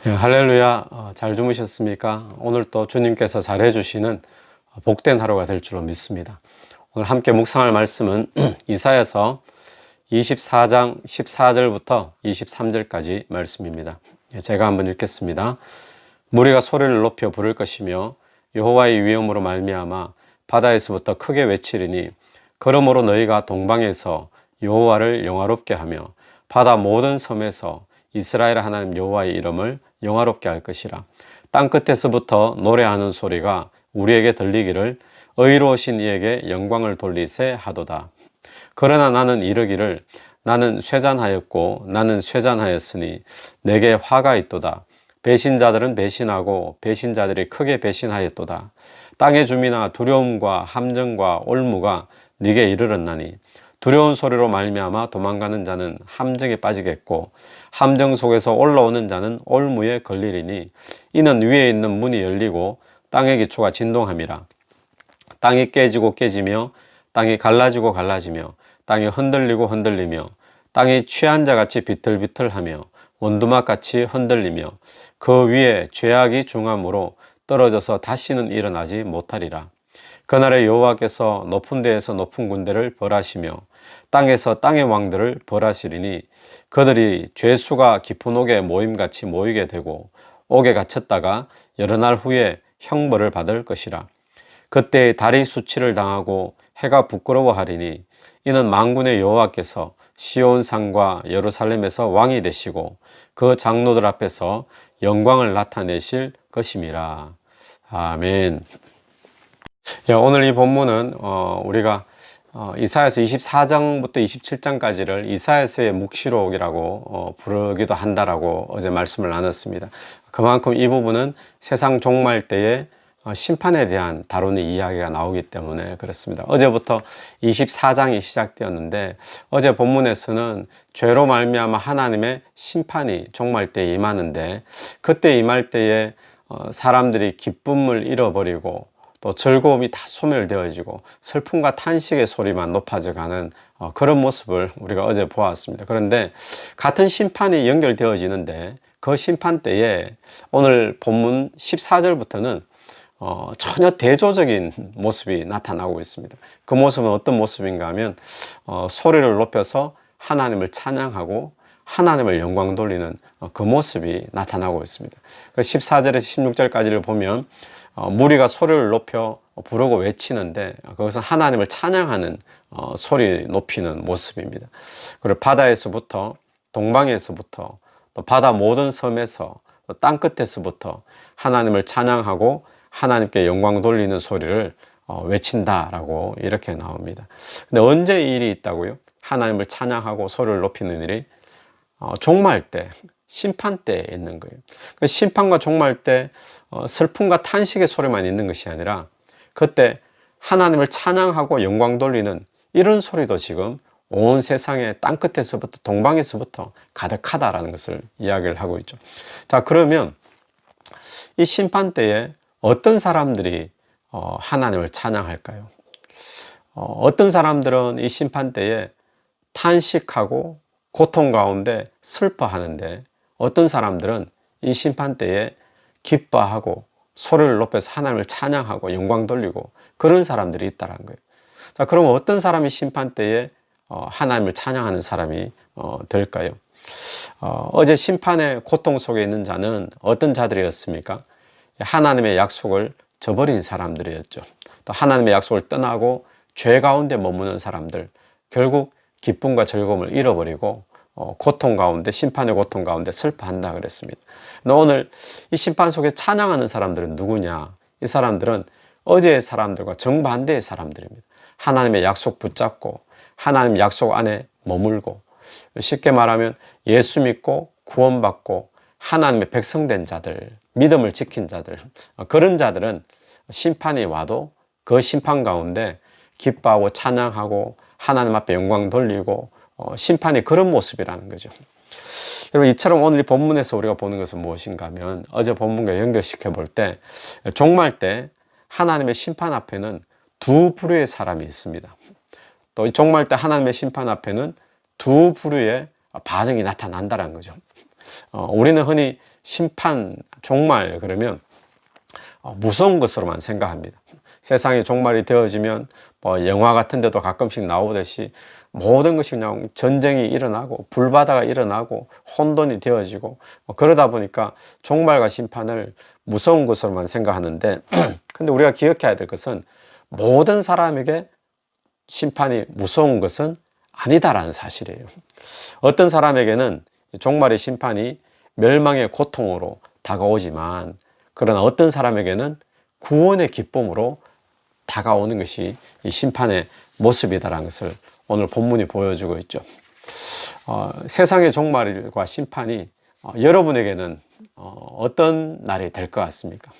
할렐루야. 잘 주무셨습니까? 오늘 또 주님께서 잘해주시는 복된 하루가 될 줄로 믿습니다. 오늘 함께 묵상할 말씀은 이사야서 24장 14절부터 23절까지 말씀입니다. 제가 한번 읽겠습니다. 무리가 소리를 높여 부를 것이며 여호와의 위엄으로 말미암아 바다에서부터 크게 외치리니 그러므로 너희가 동방에서 여호와를 영화롭게 하며 바다 모든 섬에서 이스라엘 하나님 여호와의 이름을 영화롭게 할 것이라. 땅끝에서부터 노래하는 소리가 우리에게 들리기를 의로우신 이에게 영광을 돌리세 하도다. 그러나 나는 이르기를 나는 쇠잔하였고 나는 쇠잔하였으니 내게 화가 있도다. 배신자들은 배신하고 배신자들이 크게 배신하였도다. 땅의 주민아 두려움과 함정과 올무가 네게 이르렀나니 두려운 소리로 말미암아 도망가는 자는 함정에 빠지겠고 함정 속에서 올라오는 자는 올무에 걸리리니 이는 위에 있는 문이 열리고 땅의 기초가 진동함이라. 땅이 깨지고 깨지며 땅이 갈라지고 갈라지며 땅이 흔들리고 흔들리며 땅이 취한 자같이 비틀비틀하며 원두막같이 흔들리며 그 위에 죄악이 중함으로 떨어져서 다시는 일어나지 못하리라. 그날에 여호와께서 높은 데에서 높은 군대를 벌하시며 땅에서 땅의 왕들을 벌하시리니 그들이 죄수가 깊은 옥에 모임같이 모이게 되고 옥에 갇혔다가 여러 날 후에 형벌을 받을 것이라. 그때 달이 수치를 당하고 해가 부끄러워하리니 이는 만군의 여호와께서 시온산과 예루살렘에서 왕이 되시고 그 장로들 앞에서 영광을 나타내실 것임이라. 아멘. 오늘 이 본문은 우리가 이사야서 24장부터 27장까지를 이사야서의 묵시록이라고 부르기도 한다라고 어제 말씀을 나눴습니다. 그만큼 이 부분은 세상 종말 때의 심판에 대한 다루는 이야기가 나오기 때문에 그렇습니다. 어제부터 24장이 시작되었는데 어제 본문에서는 죄로 말미암아 하나님의 심판이 종말 때에 임하는데 그때 임할 때에 사람들이 기쁨을 잃어버리고 또 즐거움이 다 소멸되어지고 슬픔과 탄식의 소리만 높아져 가는 그런 모습을 우리가 어제 보았습니다. 그런데 같은 심판이 연결되어지는데 그 심판 때에 오늘 본문 14절부터는 전혀 대조적인 모습이 나타나고 있습니다. 그 모습은 어떤 모습인가 하면 소리를 높여서 하나님을 찬양하고 하나님을 영광 돌리는 그 모습이 나타나고 있습니다. 14절에서 16절까지를 보면 무리가 소리를 높여 부르고 외치는데 거기서 하나님을 찬양하는 소리 높이는 모습입니다. 그리고 바다에서부터 동방에서부터 또 바다 모든 섬에서 또 땅끝에서부터 하나님을 찬양하고 하나님께 영광 돌리는 소리를 외친다라고 이렇게 나옵니다. 근데 언제 이 일이 있다고요? 하나님을 찬양하고 소리를 높이는 일이 종말 때, 심판 때에 있는 거예요. 그 심판과 종말 때 슬픔과 탄식의 소리만 있는 것이 아니라 그때 하나님을 찬양하고 영광 돌리는 이런 소리도 지금 온 세상의 땅끝에서부터 동방에서부터 가득하다라는 것을 이야기를 하고 있죠. 자, 그러면 이 심판 때에 어떤 사람들이 하나님을 찬양할까요? 어떤 사람들은 이 심판 때에 탄식하고 고통 가운데 슬퍼하는데 어떤 사람들은 이 심판 때에 기뻐하고 소리를 높여서 하나님을 찬양하고 영광 돌리고 그런 사람들이 있다는 거예요. 자, 그러면 어떤 사람이 심판 때에 하나님을 찬양하는 사람이 될까요? 어제 심판의 고통 속에 있는 자는 어떤 자들이었습니까? 하나님의 약속을 저버린 사람들이었죠. 또 하나님의 약속을 떠나고 죄 가운데 머무는 사람들, 결국 기쁨과 즐거움을 잃어버리고 고통 가운데, 심판의 고통 가운데 슬퍼한다 그랬습니다. 근데 오늘 이 심판 속에 찬양하는 사람들은 누구냐? 이 사람들은 어제의 사람들과 정반대의 사람들입니다. 하나님의 약속 붙잡고 하나님 약속 안에 머물고 쉽게 말하면 예수 믿고 구원받고 하나님의 백성된 자들, 믿음을 지킨 자들, 그런 자들은 심판이 와도 그 심판 가운데 기뻐하고 찬양하고 하나님 앞에 영광 돌리고 심판이 그런 모습이라는 거죠. 여러분, 이처럼 오늘 이 본문에서 우리가 보는 것은 무엇인가 하면 어제 본문과 연결시켜 볼 때 종말 때 하나님의 심판 앞에는 두 부류의 사람이 있습니다. 또 이 종말 때 하나님의 심판 앞에는 두 부류의 반응이 나타난다는 거죠. 우리는 흔히 심판, 종말 그러면 무서운 것으로만 생각합니다. 세상이 종말이 되어지면 뭐 영화 같은 데도 가끔씩 나오듯이 모든 것이 그냥 전쟁이 일어나고 불바다가 일어나고 혼돈이 되어지고 그러다 보니까 종말과 심판을 무서운 것으로만 생각하는데 근데 우리가 기억해야 될 것은 모든 사람에게 심판이 무서운 것은 아니다라는 사실이에요. 어떤 사람에게는 종말의 심판이 멸망의 고통으로 다가오지만 그러나 어떤 사람에게는 구원의 기쁨으로 다가오는 것이 이 심판의 모습이다라는 것을 오늘 본문이 보여주고 있죠. 세상의 종말과 심판이 여러분에게는 어떤 날이 될 것 같습니까?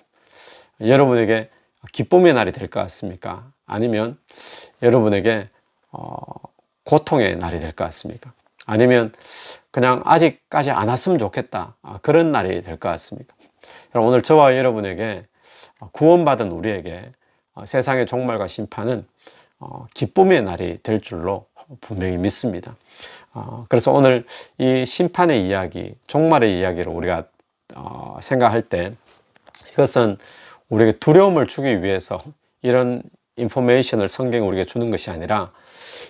여러분에게 기쁨의 날이 될 것 같습니까? 아니면 여러분에게 고통의 날이 될 것 같습니까? 아니면 그냥 아직까지 안 왔으면 좋겠다, 그런 날이 될 것 같습니까? 오늘 저와 여러분에게 구원받은 우리에게 세상의 종말과 심판은 기쁨의 날이 될 줄로 분명히 믿습니다. 그래서 오늘 이 심판의 이야기, 종말의 이야기를 우리가 생각할 때 이것은 우리에게 두려움을 주기 위해서 이런 인포메이션을 성경이 우리에게 주는 것이 아니라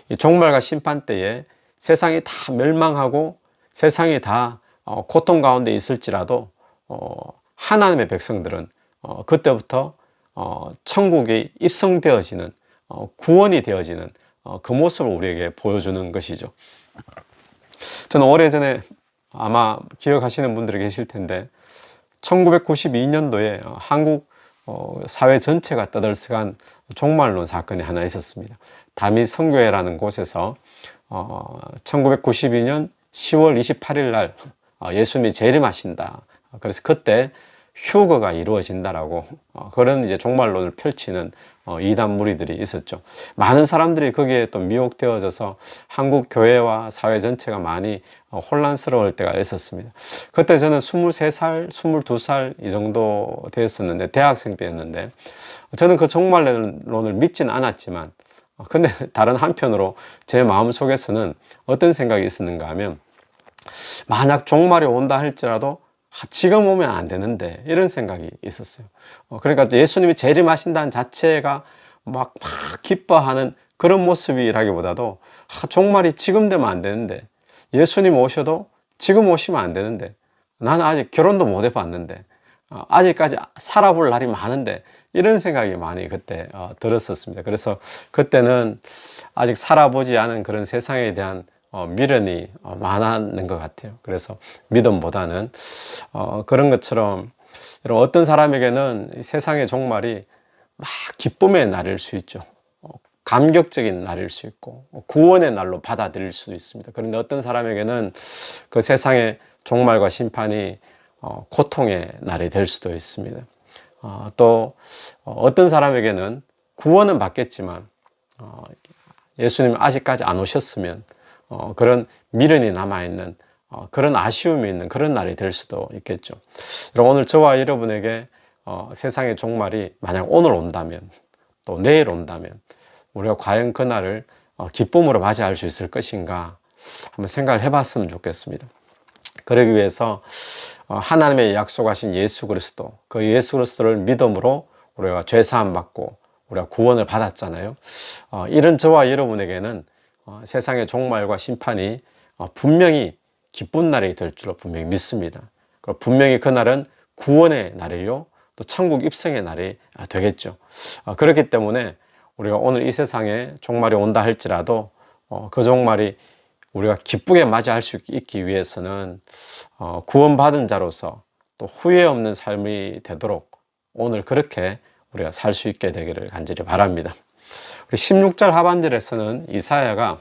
이 종말과 심판 때에 세상이 다 멸망하고 세상이 다 고통 가운데 있을지라도 하나님의 백성들은 그때부터 천국이 입성되어지는, 구원이 되어지는 그 모습을 우리에게 보여주는 것이죠. 저는 오래전에 아마 기억하시는 분들이 계실 텐데 1992년도에 한국 사회 전체가 떠들썩한 종말론 사건이 하나 있었습니다. 다미 선교회라는 곳에서 1992년 10월 28일 날 예수님이 재림하신다. 그래서 그때 휴거가 이루어진다라고 그런 이제 종말론을 펼치는 이단 무리들이 있었죠. 많은 사람들이 거기에 또 미혹되어져서 한국 교회와 사회 전체가 많이 혼란스러울 때가 있었습니다. 그때 저는 23살, 22살 이 정도 되었었는데 대학생 때였는데 저는 그 종말론을 믿지는 않았지만 근데 다른 한편으로 제 마음속에서는 어떤 생각이 있었는가 하면 만약 종말이 온다 할지라도 지금 오면 안 되는데 이런 생각이 있었어요. 그러니까 예수님이 재림하신다는 자체가 막 기뻐하는 그런 모습이라기보다도 종말이 지금 되면 안 되는데 예수님 오셔도 지금 오시면 안 되는데 나는 아직 결혼도 못 해봤는데 아직까지 살아볼 날이 많은데 이런 생각이 많이 그때 들었었습니다. 그래서 그때는 아직 살아보지 않은 그런 세상에 대한 미련이 많았는 것 같아요. 그래서 믿음보다는 그런 것처럼 어떤 사람에게는 세상의 종말이 막 기쁨의 날일 수 있죠. 감격적인 날일 수 있고 구원의 날로 받아들일 수도 있습니다. 그런데 어떤 사람에게는 그 세상의 종말과 심판이 고통의 날이 될 수도 있습니다. 또 어떤 사람에게는 구원은 받겠지만 예수님 아직까지 안 오셨으면 그런 미련이 남아있는 그런 아쉬움이 있는 그런 날이 될 수도 있겠죠. 오늘 저와 여러분에게 세상의 종말이 만약 오늘 온다면 또 내일 온다면 우리가 과연 그 날을 기쁨으로 맞이할 수 있을 것인가 한번 생각을 해봤으면 좋겠습니다. 그러기 위해서 하나님의 약속하신 예수 그리스도, 그 예수 그리스도를 믿음으로 우리가 죄사함 받고 우리가 구원을 받았잖아요. 이런 저와 여러분에게는 세상의 종말과 심판이 분명히 기쁜 날이 될 줄로 분명히 믿습니다. 그리고 분명히 그날은 구원의 날이요 또 천국 입성의 날이 되겠죠. 그렇기 때문에 우리가 오늘 이 세상에 종말이 온다 할지라도 그 종말이 우리가 기쁘게 맞이할 수 있기 위해서는 구원받은 자로서 또 후회 없는 삶이 되도록 오늘 그렇게 우리가 살 수 있게 되기를 간절히 바랍니다. 우리 16절 하반절에서는 이사야가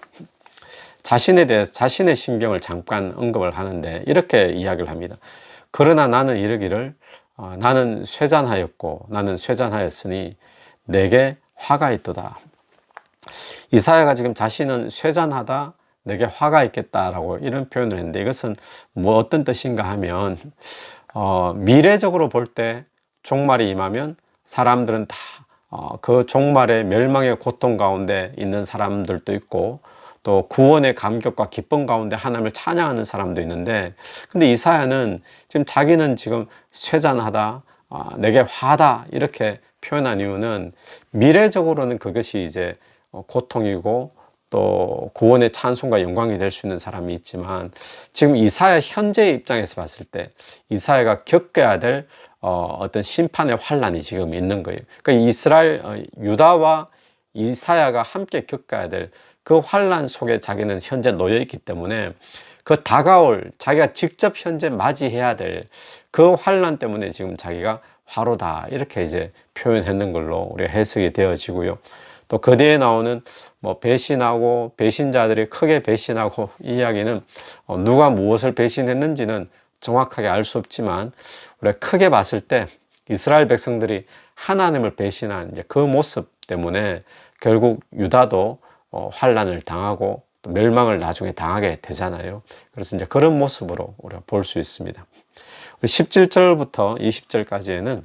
자신에 대해서 자신의 심경을 잠깐 언급을 하는데 이렇게 이야기를 합니다. 그러나 나는 이르기를 나는 쇠잔하였고 나는 쇠잔하였으니 내게 화가 있도다. 이사야가 지금 자신은 쇠잔하다, 내게 화가 있겠다라고 이런 표현을 했는데 이것은 뭐 어떤 뜻인가 하면 미래적으로 볼 때 종말이 임하면 사람들은 다 그 종말의 멸망의 고통 가운데 있는 사람들도 있고 또 구원의 감격과 기쁨 가운데 하나님을 찬양하는 사람도 있는데, 근데 이사야는 지금 자기는 지금 쇠잔하다, 내게 화다 이렇게 표현한 이유는 미래적으로는 그것이 이제 고통이고 또 구원의 찬송과 영광이 될 수 있는 사람이 있지만, 지금 이사야 현재의 입장에서 봤을 때 이사야가 겪어야 될 어떤 심판의 환란이 지금 있는 거예요. 그러니까 이스라엘 유다와 이사야가 함께 겪어야 될 그 환란 속에 자기는 현재 놓여 있기 때문에, 그 다가올 자기가 직접 현재 맞이해야 될 그 환란 때문에 지금 자기가 화로다 이렇게 이제 표현했는 걸로 우리가 해석이 되어지고요. 또 그 뒤에 나오는 뭐 배신하고 배신자들이 크게 배신하고 이 이야기는 누가 무엇을 배신했는지는 정확하게 알 수 없지만, 우리가 크게 봤을 때 이스라엘 백성들이 하나님을 배신한 이제 그 모습 때문에 결국 유다도 환란을 당하고 또 멸망을 나중에 당하게 되잖아요. 그래서 이제 그런 모습으로 우리가 볼 수 있습니다. 17절부터 20절까지에는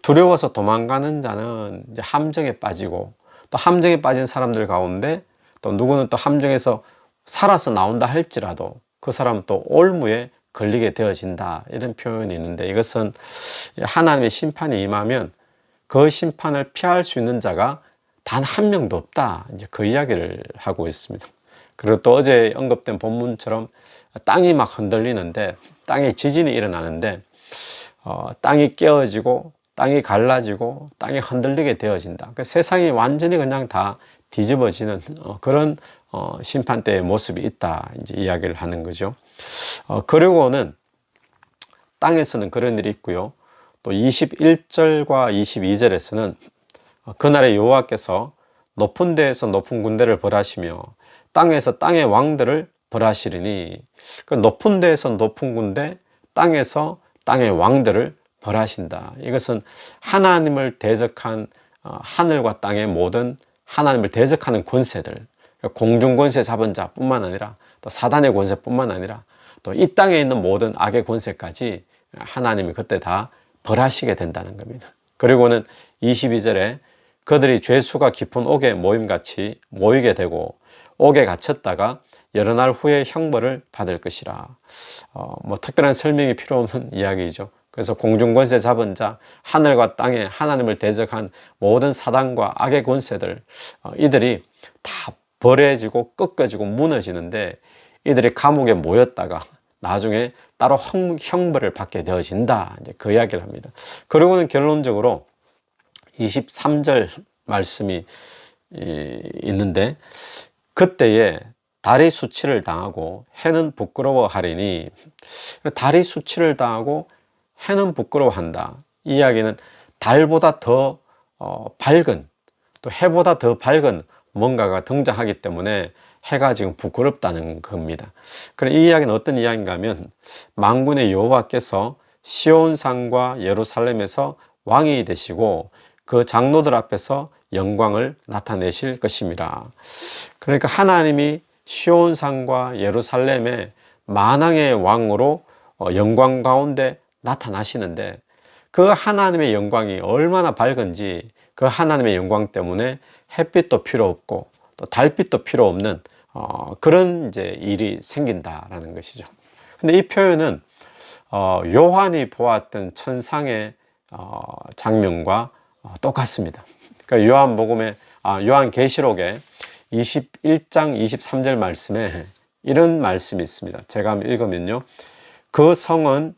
두려워서 도망가는 자는 이제 함정에 빠지고, 또 함정에 빠진 사람들 가운데 또 누구는 또 함정에서 살아서 나온다 할지라도 그 사람은 또 올무에 걸리게 되어진다 이런 표현이 있는데, 이것은 하나님의 심판이 임하면 그 심판을 피할 수 있는 자가 단 한 명도 없다, 이제 그 이야기를 하고 있습니다. 그리고 또 어제 언급된 본문처럼 땅이 막 흔들리는데, 땅에 지진이 일어나는데 땅이 깨어지고 땅이 갈라지고 땅이 흔들리게 되어진다. 그러니까 세상이 완전히 그냥 다 뒤집어지는 그런 심판 때의 모습이 있다, 이제 이야기를 하는 거죠. 그리고는 땅에서는 그런 일이 있고요. 또 21절과 22절에서는 그날에 여호와께서 높은 데에서 높은 군대를 벌하시며 땅에서 땅의 왕들을 벌하시리니, 그 높은 데에서 높은 군대, 땅에서 땅의 왕들을 벌하신다. 이것은 하나님을 대적한 하늘과 땅의 모든 하나님을 대적하는 권세들, 공중 권세 잡은 자뿐만 아니라 또 사단의 권세뿐만 아니라 또 이 땅에 있는 모든 악의 권세까지 하나님이 그때 다 벌하시게 된다는 겁니다. 그리고는 22절에 그들이 죄수가 깊은 옥에 모임같이 모이게 되고 옥에 갇혔다가 여러 날 후에 형벌을 받을 것이라. 뭐 특별한 설명이 필요 없는 이야기죠. 그래서 공중권세 잡은 자, 하늘과 땅에 하나님을 대적한 모든 사단과 악의 권세들, 이들이 다 벌해지고 꺾어지고 무너지는데, 이들이 감옥에 모였다가 나중에 따로 형벌을 받게 되어진다, 이제 그 이야기를 합니다. 그리고는 결론적으로 23절 말씀이 있는데, 그때에 달이 수치를 당하고 해는 부끄러워하리니, 달이 수치를 당하고 해는 부끄러워한다. 이 이야기는 달보다 더 밝은, 또 해보다 더 밝은 뭔가가 등장하기 때문에 해가 지금 부끄럽다는 겁니다. 그럼 이 이야기는 어떤 이야기인가 하면, 만군의 여호와께서 시온산과 예루살렘에서 왕이 되시고 그 장로들 앞에서 영광을 나타내실 것입니다. 그러니까 하나님이 시온산과 예루살렘의 만왕의 왕으로 영광 가운데 나타나시는데, 그 하나님의 영광이 얼마나 밝은지, 그 하나님의 영광 때문에 햇빛도 필요 없고 또 달빛도 필요 없는 그런 이제 일이 생긴다라는 것이죠. 근데 이 표현은 요한이 보았던 천상의 장면과 똑같습니다. 그러니까 요한계시록에 21장 23절 말씀에 이런 말씀이 있습니다. 제가 한번 읽으면요, 그 성은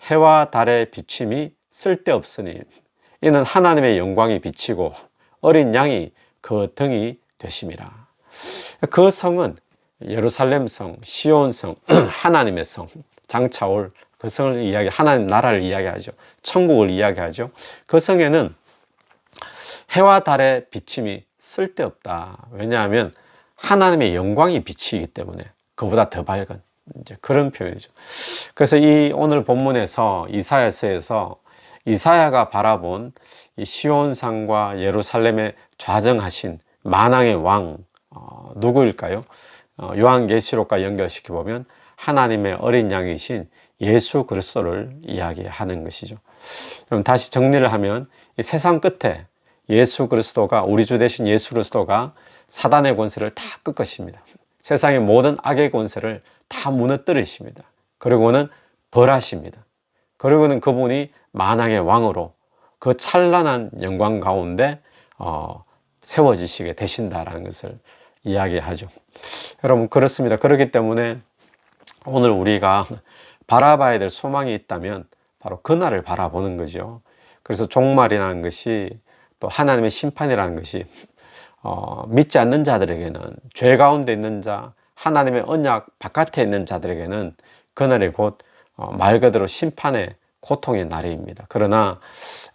해와 달의 비침이 쓸데없으니 이는 하나님의 영광이 비치고 어린 양이 그 등이 되심이라. 그 성은 예루살렘 성, 시온 성, 하나님의 성, 장차올 그 성을 하나님 나라를 이야기하죠. 천국을 이야기하죠. 그 성에는 해와 달의 비침이 쓸데없다. 왜냐하면 하나님의 영광이 비치기 때문에 그보다 더 밝은 이제 그런 표현이죠. 그래서 이 오늘 본문에서 이사야서에서 이사야가 바라본 이 시온산과 예루살렘에 좌정하신 만왕의 왕 누구일까요? 요한계시록과 연결시켜 보면 하나님의 어린 양이신 예수 그리스도를 이야기하는 것이죠. 그럼 다시 정리를 하면 이 세상 끝에 예수 그리스도가, 우리 주 되신 예수 그리스도가 사단의 권세를 다 꺾으십니다. 세상의 모든 악의 권세를 다 무너뜨리십니다. 그리고는 벌하십니다. 그리고는 그분이 만왕의 왕으로 그 찬란한 영광 가운데 세워지시게 되신다라는 것을 이야기하죠. 여러분, 그렇습니다. 그렇기 때문에 오늘 우리가 바라봐야 될 소망이 있다면 바로 그날을 바라보는 거죠. 그래서 종말이라는 것이, 또 하나님의 심판이라는 것이 믿지 않는 자들에게는, 죄 가운데 있는 자, 하나님의 언약 바깥에 있는 자들에게는 그날이 곧 말 그대로 심판의 고통의 날입니다. 그러나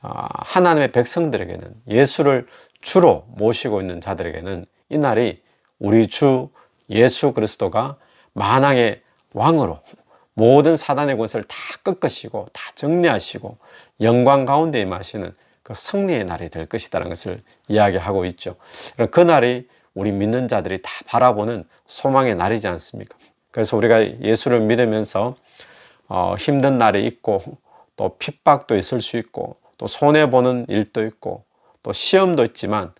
하나님의 백성들에게는, 예수를 주로 모시고 있는 자들에게는 이 날이 우리 주 예수 그리스도가 만왕의 왕으로 모든 사단의 권세를 다 꺾으시고 다 정리하시고 영광 가운데 임하시는 그 승리의 날이 될 것이라는 것을 이야기하고 있죠. 그 날이 우리 믿는 자들이 다 바라보는 소망의 날이지 않습니까? 그래서 우리가 예수를 믿으면서 힘든 날이 있고, 또 핍박도 있을 수 있고, 또 손해보는 일도 있고, 또 시험도 있지만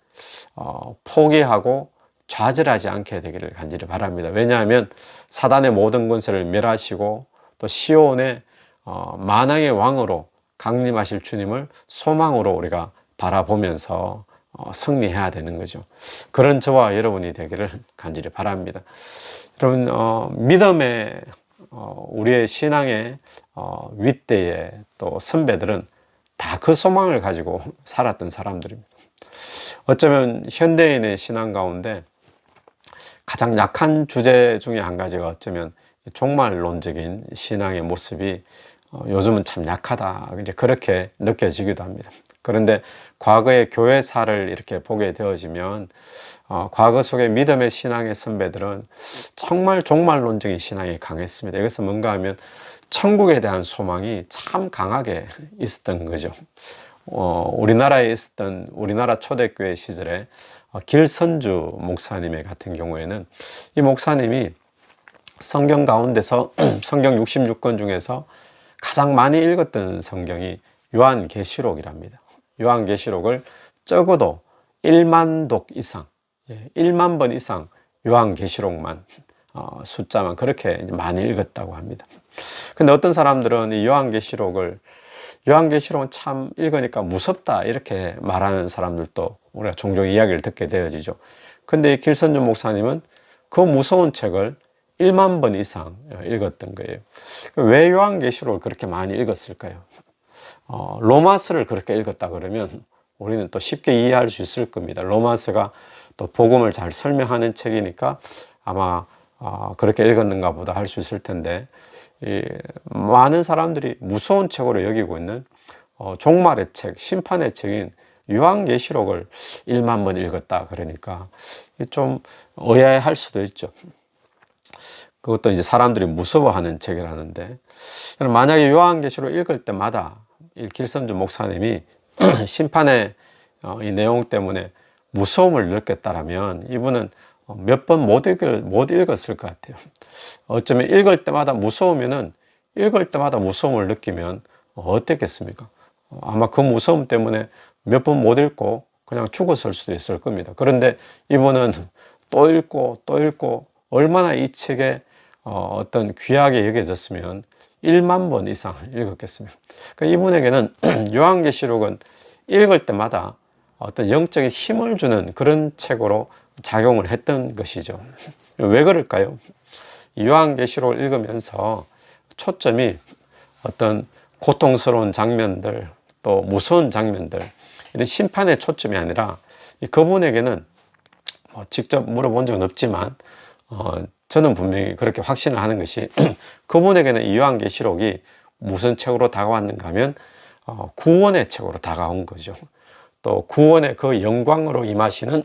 포기하고 좌절하지 않게 되기를 간절히 바랍니다. 왜냐하면 사단의 모든 권세를 멸하시고 또 시온의 만왕의 왕으로 강림하실 주님을 소망으로 우리가 바라보면서 승리해야 되는 거죠. 그런 저와 여러분이 되기를 간절히 바랍니다. 여러분, 믿음의 우리의 신앙의 윗대의 또 선배들은 다 그 소망을 가지고 살았던 사람들입니다. 어쩌면 현대인의 신앙 가운데 가장 약한 주제 중에 한 가지가 어쩌면 종말론적인 신앙의 모습이 요즘은 참 약하다, 이제 그렇게 느껴지기도 합니다. 그런데 과거의 교회사를 이렇게 보게 되어지면 과거 속의 믿음의 신앙의 선배들은 정말 종말론적인 신앙이 강했습니다. 이것은 뭔가 하면 천국에 대한 소망이 참 강하게 있었던 거죠. 우리나라에 있었던 우리나라 초대교회 시절에 길선주 목사님 같은 경우에는 이 목사님이 성경 가운데서 성경 66권 중에서 가장 많이 읽었던 성경이 요한계시록이랍니다. 요한계시록을 적어도 1만 독 이상, 1만 번 이상 요한계시록만 숫자만 그렇게 많이 읽었다고 합니다. 근데 어떤 사람들은 이 요한계시록은 참 읽으니까 무섭다 이렇게 말하는 사람들도 우리가 종종 이야기를 듣게 되어지죠. 근데 이 길선주 목사님은 그 무서운 책을 1만 번 이상 읽었던 거예요. 왜 요한계시록을 그렇게 많이 읽었을까요? 로마서를 그렇게 읽었다 그러면 우리는 또 쉽게 이해할 수 있을 겁니다. 로마서가 또 복음을 잘 설명하는 책이니까 아마 그렇게 읽었는가 보다 할 수 있을 텐데, 많은 사람들이 무서운 책으로 여기고 있는 종말의 책, 심판의 책인 요한계시록을 1만 번 읽었다 그러니까 좀 의아해할 수도 있죠. 그것도 이제 사람들이 무서워하는 책이라는데, 만약에 요한계시록 읽을 때마다 이 길선주 목사님이 심판의 이 내용 때문에 무서움을 느꼈다라면 이분은 몇 번 못 읽었을 것 같아요. 어쩌면 읽을 때마다 무서우면은, 읽을 때마다 무서움을 느끼면 어땠겠습니까? 아마 그 무서움 때문에 몇 번 못 읽고 그냥 죽었을 수도 있을 겁니다. 그런데 이분은 또 읽고 또 읽고, 얼마나 이 책에 어떤 귀하게 여겨졌으면 1만 번 이상 읽었겠습니다. 그러니까 이분에게는 요한계시록은 읽을 때마다 어떤 영적인 힘을 주는 그런 책으로 작용을 했던 것이죠. 왜 그럴까요? 요한계시록을 읽으면서 초점이 어떤 고통스러운 장면들, 또 무서운 장면들, 이런 심판의 초점이 아니라, 그분에게는 직접 물어본 적은 없지만 저는 분명히 그렇게 확신을 하는 것이 그분에게는 이 요한계시록이 무슨 책으로 다가왔는가 하면 구원의 책으로 다가온 거죠. 또 구원의 그 영광으로 임하시는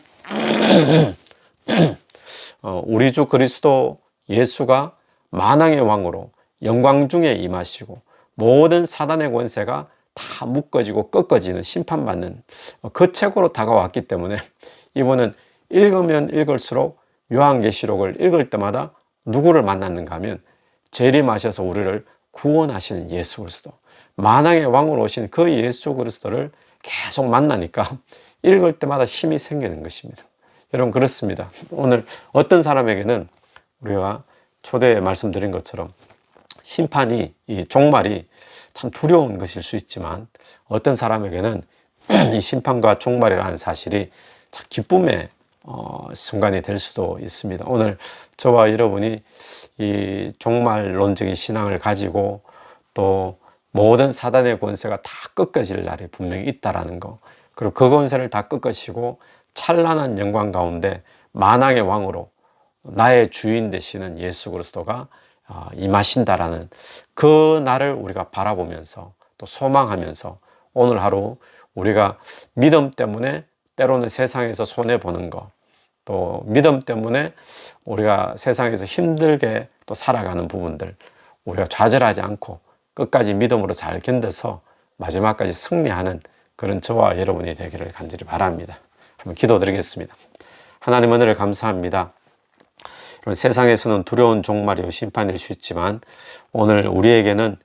우리 주 그리스도 예수가 만왕의 왕으로 영광 중에 임하시고 모든 사단의 권세가 다 묶어지고 꺾어지는, 심판받는 그 책으로 다가왔기 때문에 이분은 읽으면 읽을수록 요한계시록을 읽을 때마다 누구를 만났는가 하면 재림하셔서 우리를 구원하시는 예수 그리스도, 만왕의 왕으로 오신 그 예수 그리스도를 계속 만나니까 읽을 때마다 힘이 생기는 것입니다. 여러분 그렇습니다. 오늘 어떤 사람에게는 우리가 초대에 말씀드린 것처럼 심판이, 이 종말이 참 두려운 것일 수 있지만 어떤 사람에게는 이 심판과 종말이라는 사실이 참 기쁨의 순간이 될 수도 있습니다. 오늘 저와 여러분이 이 종말론적인 신앙을 가지고 또 모든 사단의 권세가 다 꺾어질 날이 분명히 있다라는 거, 그리고 그 권세를 다 꺾으시고 찬란한 영광 가운데 만왕의 왕으로 나의 주인 되시는 예수 그리스도가 임하신다라는 그 날을 우리가 바라보면서 또 소망하면서 오늘 하루 우리가 믿음 때문에 때로는 세상에서 손해보는 거, 또 믿음 때문에 우리가 세상에서 힘들게 또 살아가는 부분들, 우리가 좌절하지 않고 끝까지 믿음으로 잘 견뎌서 마지막까지 승리하는 그런 저와 여러분이 되기를 간절히 바랍니다. 한번 기도드리겠습니다. 하나님 은혜를 감사합니다. 세상에서는 두려운 종말이요 심판일 수 있지만 오늘 우리에게는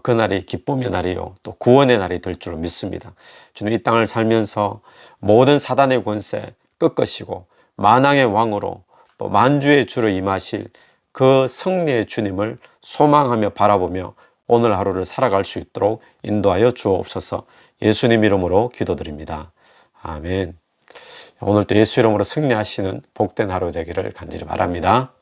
그날이 기쁨의 날이요 또 구원의 날이 될 줄 믿습니다. 주님, 이 땅을 살면서 모든 사단의 권세 꺾으시고 만왕의 왕으로 또 만주의 주로 임하실 그 승리의 주님을 소망하며 바라보며 오늘 하루를 살아갈 수 있도록 인도하여 주옵소서. 예수님 이름으로 기도드립니다. 아멘. 오늘도 예수 이름으로 승리하시는 복된 하루 되기를 간절히 바랍니다.